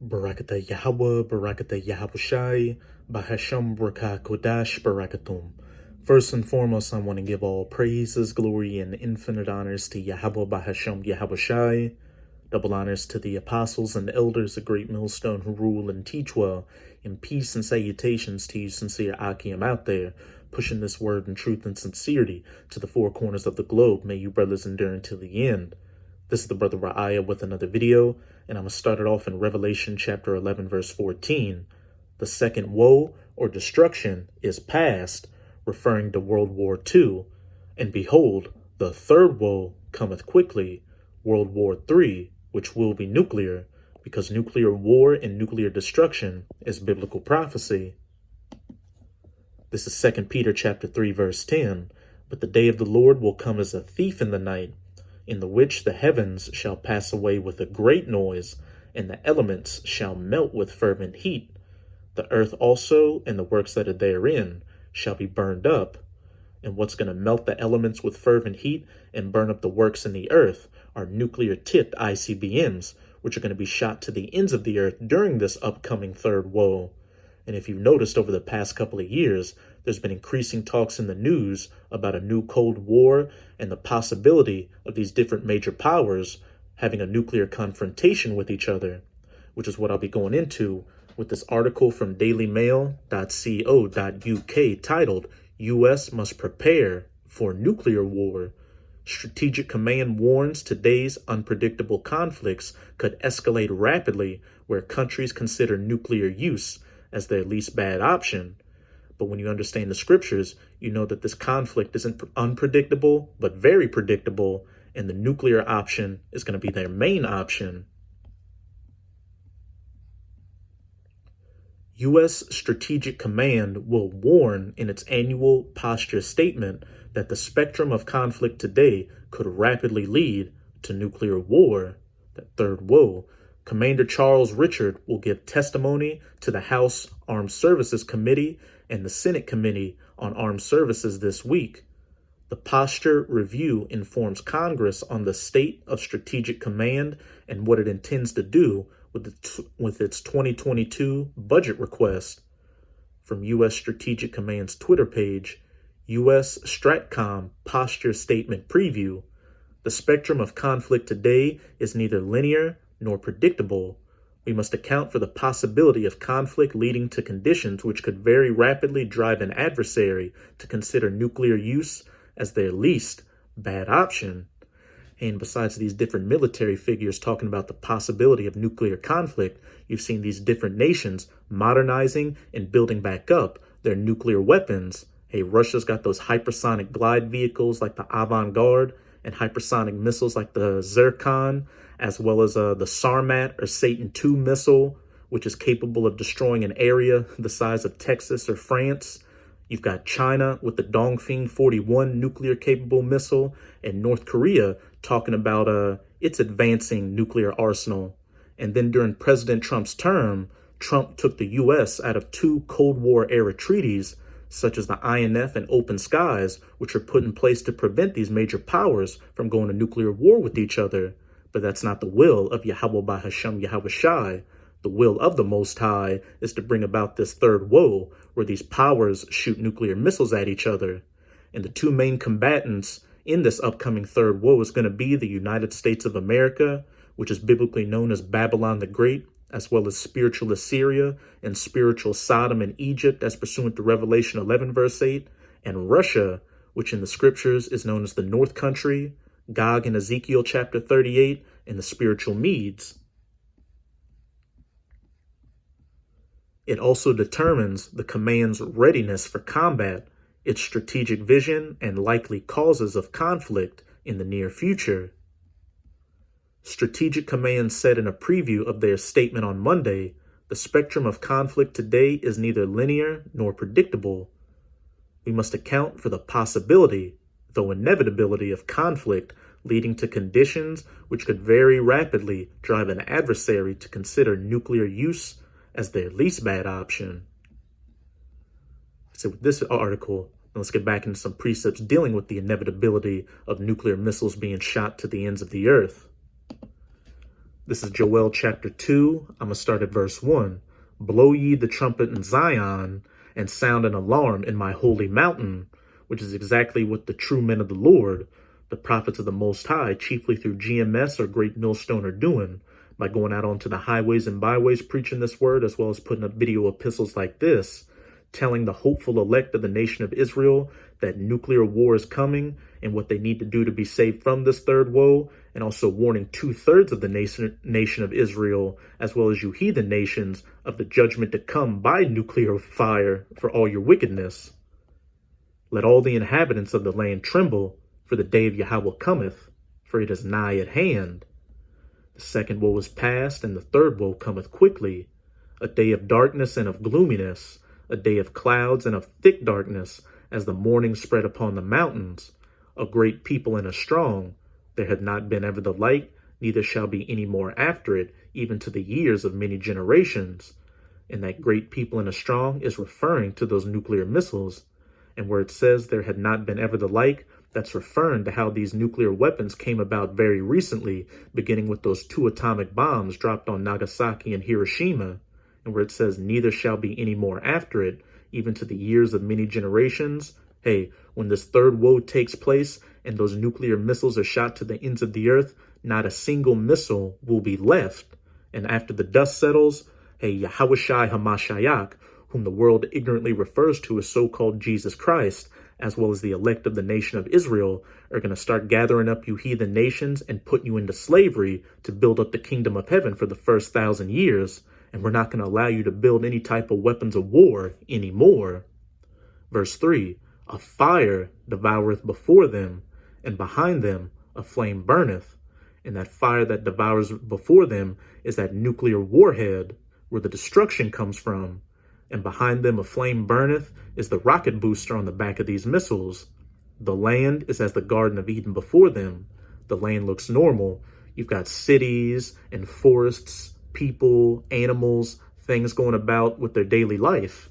Barakata Yahweh, Barakata Yahushai, Bahasham Braka Kodash Barakatum. First and foremost, I want to give all praises, glory, and infinite honors to Yahweh Bahasham Yahushai. Double honors to the apostles and elders of Great Millstone who rule and teach well, and peace and salutations to you sincere Akim out there, pushing this word in truth and sincerity to the four corners of the globe. May you brothers endure until the end. This is the brother Ra'aya with another video, and I'm going to start it off in Revelation chapter 11, verse 14. The second woe or destruction is past, referring to World War II. And behold, the third woe cometh quickly, World War III, which will be nuclear, because nuclear war and nuclear destruction is biblical prophecy. This is 2 Peter chapter 3, verse 10. But the day of the Lord will come as a thief in the night, in the which the heavens shall pass away with a great noise, and the elements shall melt with fervent heat. The earth also and the works that are therein shall be burned up. And what's going to melt the elements with fervent heat and burn up the works in the earth are nuclear-tipped ICBMs, which are going to be shot to the ends of the earth during this upcoming third woe. And if you've noticed over the past couple of years, there's been increasing talks in the news about a new Cold War and the possibility of these different major powers having a nuclear confrontation with each other, which is what I'll be going into with this article from dailymail.co.uk titled, U.S. Must Prepare for Nuclear War. Strategic Command warns today's unpredictable conflicts could escalate rapidly where countries consider nuclear use as their least bad option. But when you understand the scriptures, you know that this conflict isn't unpredictable, but very predictable, and the nuclear option is going to be their main option. U.S. Strategic Command will warn in its annual posture statement that the spectrum of conflict today could rapidly lead to nuclear war, that third woe. Commander Charles Richard will give testimony to the House Armed Services Committee and the Senate Committee on Armed Services this week. The posture review informs Congress on the state of Strategic Command and what it intends to do with its 2022 budget request. From U.S. Strategic Command's Twitter page, USSTRATCOM Posture Statement Preview. The spectrum of conflict today is neither linear nor predictable. We must account for the possibility of conflict leading to conditions which could very rapidly drive an adversary to consider nuclear use as their least bad option. And besides these different military figures talking about the possibility of nuclear conflict, you've seen these different nations modernizing and building back up their nuclear weapons. Hey, Russia's got those hypersonic glide vehicles like the Avant-Garde and hypersonic missiles like the Zircon, as well as the Sarmat or Satan II missile, which is capable of destroying an area the size of Texas or France. You've got China with the Dongfeng 41 nuclear-capable missile, and North Korea talking about its advancing nuclear arsenal. And then during President Trump's term, Trump took the U.S. out of two Cold War-era treaties, such as the INF and Open Skies, which are put in place to prevent these major powers from going to nuclear war with each other. But that's not the will of Yahweh Bahasham Yahushai. The will of the Most High is to bring about this third woe, where these powers shoot nuclear missiles at each other. And the two main combatants in this upcoming third woe is going to be the United States of America, which is biblically known as Babylon the Great, as well as spiritual Assyria and spiritual Sodom and Egypt, as pursuant to Revelation 11, verse 8, and Russia, which in the scriptures is known as the North Country, Gog in Ezekiel chapter 38, and the spiritual Medes. It also determines the command's readiness for combat, its strategic vision, and likely causes of conflict in the near future. Strategic Command said in a preview of their statement on Monday, the spectrum of conflict today is neither linear nor predictable. We must account for the possibility, though inevitability, of conflict leading to conditions which could very rapidly drive an adversary to consider nuclear use as their least bad option. So with this article, let's get back into some precepts dealing with the inevitability of nuclear missiles being shot to the ends of the earth. This is Joel chapter 2. I'm going to start at verse 1. Blow ye the trumpet in Zion, and sound an alarm in my holy mountain, which is exactly what the true men of the Lord, the prophets of the Most High, chiefly through GMS or Great Millstone, are doing by going out onto the highways and byways preaching this word, as well as putting up video epistles like this, telling the hopeful elect of the nation of Israel that nuclear war is coming and what they need to do to be saved from this third woe, and also warning 2/3 of the nation of Israel, as well as you heathen nations, of the judgment to come by nuclear fire for all your wickedness. Let all the inhabitants of the land tremble, for the day of Yahweh cometh, for it is nigh at hand. The second woe is past, and the third woe cometh quickly, a day of darkness and of gloominess, a day of clouds and of thick darkness, as the morning spread upon the mountains, a great people and a strong. There had not been ever the like, neither shall be any more after it, even to the years of many generations. And that great people and a strong is referring to those nuclear missiles. And where it says there had not been ever the like, that's referring to how these nuclear weapons came about very recently, beginning with those 2 atomic bombs dropped on Nagasaki and Hiroshima. And where it says neither shall be any more after it, even to the years of many generations. Hey, when this third woe takes place and those nuclear missiles are shot to the ends of the earth, not a single missile will be left. And after the dust settles, hey, Yahushai HaMashiach, whom the world ignorantly refers to as so-called Jesus Christ, as well as the elect of the nation of Israel, are going to start gathering up you heathen nations and putting you into slavery to build up the kingdom of heaven for the first 1,000 years. And we're not going to allow you to build any type of weapons of war anymore. Verse 3, a fire devoureth before them, and behind them a flame burneth. And that fire that devours before them is that nuclear warhead where the destruction comes from. And behind them a flame burneth is the rocket booster on the back of these missiles. The land is as the Garden of Eden before them. The land looks normal. You've got cities and forests, people, animals, things going about with their daily life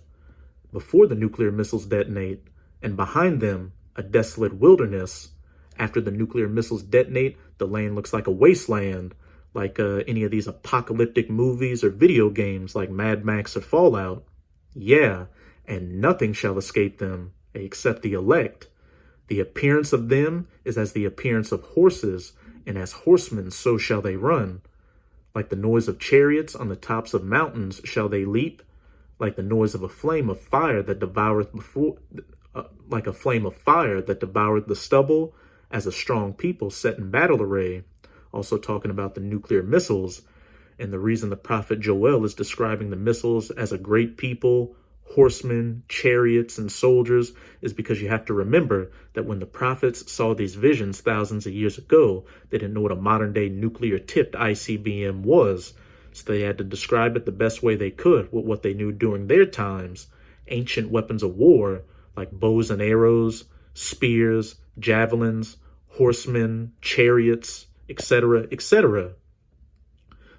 before the nuclear missiles detonate, and behind them, a desolate wilderness. After the nuclear missiles detonate, the land looks like a wasteland, like any of these apocalyptic movies or video games like Mad Max or Fallout. Yeah, and nothing shall escape them, except the elect. The appearance of them is as the appearance of horses, and as horsemen so shall they run. Like the noise of chariots on the tops of mountains shall they leap, like the noise of a flame of fire that devoureth like a flame of fire that devoureth the stubble, as a strong people set in battle array. Also talking about the nuclear missiles, and the reason the prophet Joel is describing the missiles as a great people, horsemen, chariots, and soldiers is because you have to remember that when the prophets saw these visions thousands of years ago, they didn't know what a modern-day nuclear-tipped ICBM was, so they had to describe it the best way they could with what they knew during their times. Ancient weapons of war, like bows and arrows, spears, javelins, horsemen, chariots, etc., etc.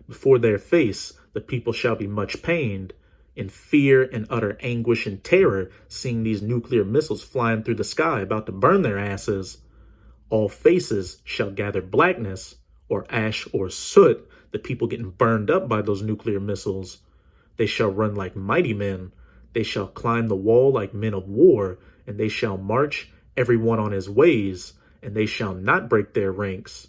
Before their face, the people shall be much pained, in fear and utter anguish and terror, seeing these nuclear missiles flying through the sky about to burn their asses. All faces shall gather blackness, or ash or soot, the people getting burned up by those nuclear missiles. They shall run like mighty men. They shall climb the wall like men of war, and they shall march every one on his ways, and they shall not break their ranks.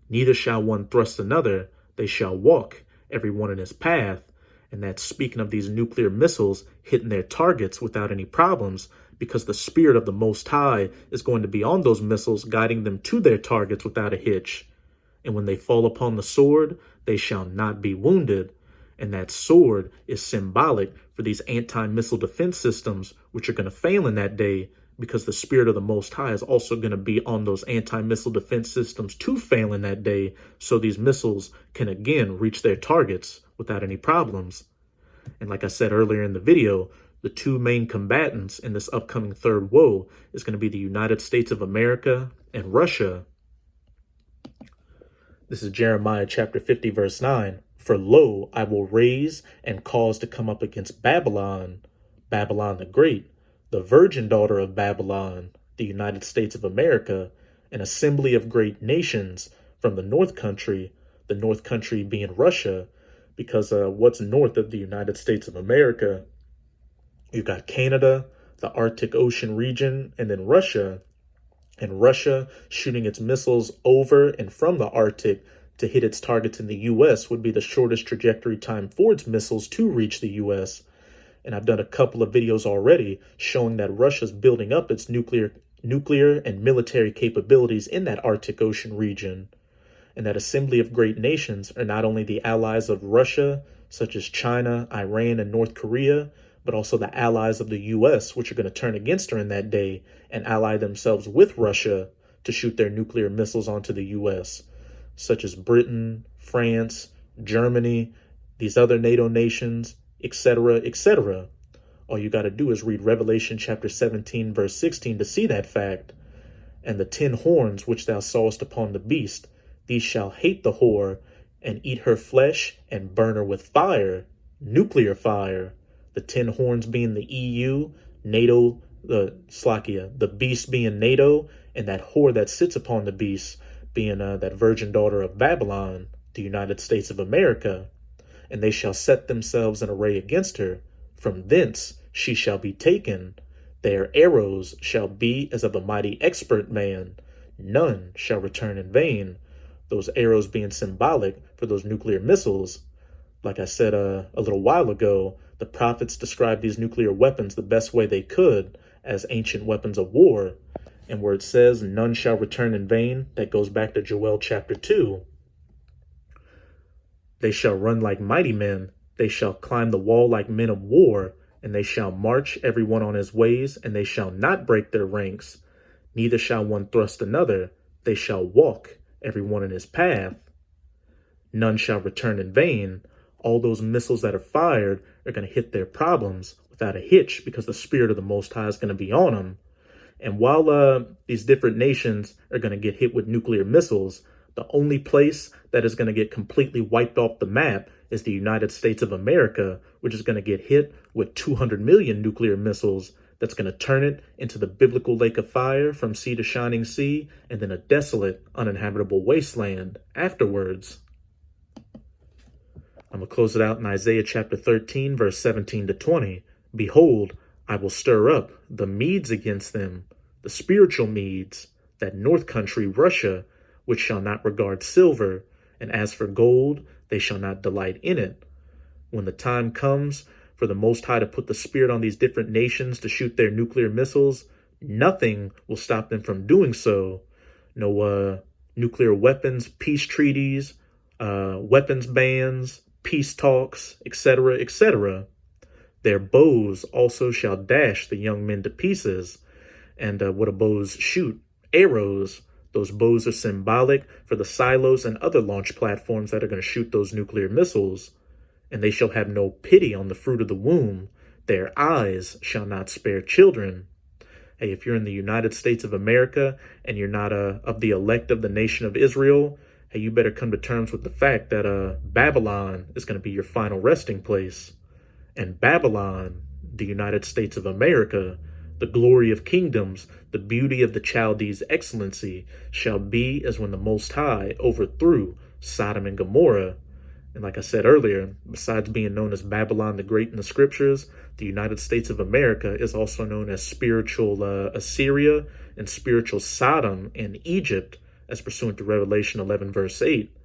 Neither shall one thrust another. They shall walk, every one in his path. And that's speaking of these nuclear missiles hitting their targets without any problems, because the Spirit of the Most High is going to be on those missiles, guiding them to their targets without a hitch. And when they fall upon the sword, they shall not be wounded. And that sword is symbolic for these anti-missile defense systems, which are going to fail in that day, because the Spirit of the Most High is also going to be on those anti-missile defense systems to fail in that day, so these missiles can again reach their targets without any problems. And like I said earlier in the video, the two main combatants in this upcoming third woe is going to be the United States of America and Russia. This is Jeremiah chapter 50, verse 9. For lo, I will raise and cause to come up against Babylon, Babylon the Great, the virgin daughter of Babylon, the United States of America, an assembly of great nations from the north country, the north country being Russia, because what's north of the United States of America? You've got Canada, the Arctic Ocean region, and then Russia. And Russia shooting its missiles over and from the Arctic to hit its targets in the U.S. would be the shortest trajectory time for its missiles to reach the U.S. And I've done a couple of videos already showing that Russia's building up its nuclear and military capabilities in that Arctic Ocean region. And that assembly of great nations are not only the allies of Russia, such as China, Iran, and North Korea, but also the allies of the U.S., which are going to turn against her in that day and ally themselves with Russia to shoot their nuclear missiles onto the U.S., such as Britain, France, Germany, these other NATO nations, etc., etc. All you got to do is read Revelation chapter 17, verse 16 to see that fact. And the 10 horns which thou sawest upon the beast, these shall hate the whore, and eat her flesh, and burn her with fire, nuclear fire. The 10 horns being the EU, NATO, the beast being NATO, and that whore that sits upon the beast being that virgin daughter of Babylon, the United States of America. And they shall set themselves in array against her. From thence she shall be taken. Their arrows shall be as of a mighty expert man. None shall return in vain. Those arrows being symbolic for those nuclear missiles. Like I said a little while ago, the prophets described these nuclear weapons the best way they could as ancient weapons of war. And where it says, none shall return in vain, that goes back to Joel chapter 2. They shall run like mighty men. They shall climb the wall like men of war. And they shall march every one on his ways, and they shall not break their ranks. Neither shall one thrust another. They shall walk every one in his path. None shall return in vain. All those missiles that are fired are going to hit their problems without a hitch because the Spirit of the Most High is going to be on them. And while these different nations are going to get hit with nuclear missiles, the only place that is going to get completely wiped off the map is the United States of America, which is going to get hit with 200 million nuclear missiles that's going to turn it into the biblical lake of fire from sea to shining sea, and then a desolate, uninhabitable wasteland afterwards. I'm going to close it out in Isaiah chapter 13, verse 17 to 20. Behold, I will stir up the Medes against them, the spiritual Medes, that north country, Russia, which shall not regard silver, and as for gold, they shall not delight in it. When the time comes for the Most High to put the Spirit on these different nations to shoot their nuclear missiles, nothing will stop them from doing so. No nuclear weapons, peace treaties, weapons bans, peace talks, etc., etc. Their bows also shall dash the young men to pieces. And what do bows shoot? Arrows. Those bows are symbolic for the silos and other launch platforms that are going to shoot those nuclear missiles. And they shall have no pity on the fruit of the womb. Their eyes shall not spare children. Hey, if you're in the United States of America and you're not of the elect of the nation of Israel, hey, you better come to terms with the fact that Babylon is going to be your final resting place. And Babylon, the United States of America, the glory of kingdoms, the beauty of the Chaldees' excellency, shall be as when the Most High overthrew Sodom and Gomorrah. And like I said earlier, besides being known as Babylon the Great in the scriptures, the United States of America is also known as spiritual Assyria and spiritual Sodom and Egypt, as pursuant to Revelation 11, verse 8.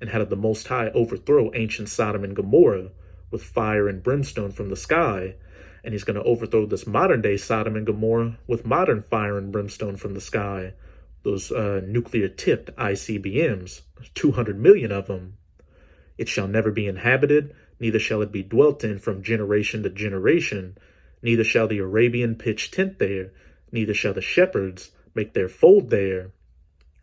And how did the Most High overthrow ancient Sodom and Gomorrah? With fire and brimstone from the sky. And he's going to overthrow this modern day Sodom and Gomorrah with modern fire and brimstone from the sky. Those nuclear tipped ICBMs, 200 million of them. It shall never be inhabited, neither shall it be dwelt in from generation to generation. Neither shall the Arabian pitch tent there, neither shall the shepherds make their fold there.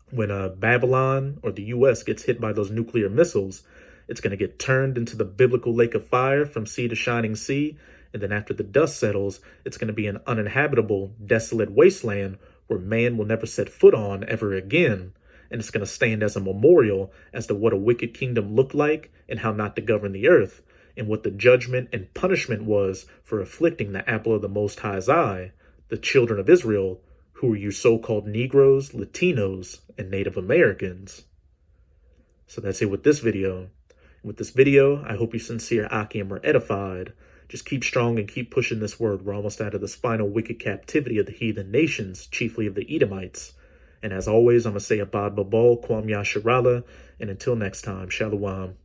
When Babylon or the U.S. gets hit by those nuclear missiles, it's going to get turned into the biblical lake of fire from sea to shining sea. And then after the dust settles, it's going to be an uninhabitable, desolate wasteland where man will never set foot on ever again. And it's going to stand as a memorial as to what a wicked kingdom looked like and how not to govern the earth, and what the judgment and punishment was for afflicting the apple of the Most High's eye, the children of Israel, who are you so-called Negroes, Latinos, and Native Americans. So that's it with this video. With this video, I hope you sincere Akim are edified. Just keep strong and keep pushing this word. We're almost out of this final wicked captivity of the heathen nations, chiefly of the Edomites. And as always, I'm going to say Abad Babal, Kwam Yasharala, and until next time, Shalom.